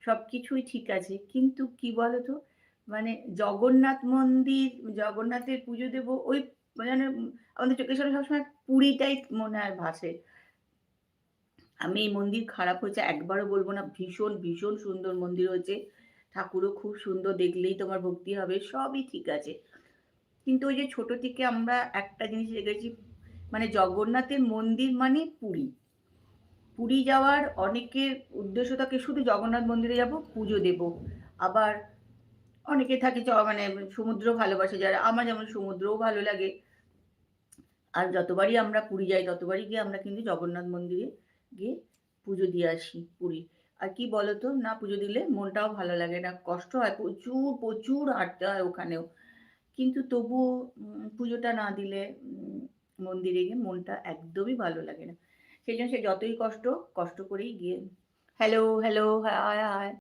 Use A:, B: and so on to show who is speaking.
A: সবকিছুই ঠিক আছে। কিন্তু কি বলতো? মানে জগন্নাথ মন্দির, জগন্নাথের পুজো দেব ওই মানে আমাদের চোখের সামনে সবসময় পুরীটাই মনে হয় ভাসে। আমি এই মন্দির খারাপ হয়েছে একবারও বলব না। ভীষণ, ভীষণ সুন্দর মন্দির হয়েছে। ঠাকুরও খুব সুন্দর দেখলেই তোমার ভক্তি হবে। সবই ঠিক আছে। কিন্তু ওই যে ছোট থেকে আমরা একটা জিনিস দেখেছি মানে জগন্নাথের মন্দির মানে পুরী। পুরী যাওয়ার অনেকের উদ্দেশ্য থাকে শুধু জগন্নাথ মন্দিরে যাবো, পুজো দেব। আবার অনেকে থাকে মানে সমুদ্র ভালোবাসে যারা। আমার যেমন সমুদ্রও ভালো লাগে। আর যতবারই আমরা পুরী যাই ততবারই গিয়ে আমরা কিন্তু জগন্নাথ মন্দিরে গিয়ে পুজো দিয়ে আসি পুরীর। আর কি বলতো? না পুজো দিলে মনটাও ভালো লাগে না। কষ্ট হয় প্রচুর, প্রচুর হাঁটতে হয় ওখানেও। কিন্তু তবুও পুজোটা না দিলে মন্দিরে গিয়ে মনটা একদমই ভালো লাগে না। সেজন্য সে যতই কষ্ট, কষ্ট করেই গিয়ে হ্যালো, হ্যালো, হায়, হায়।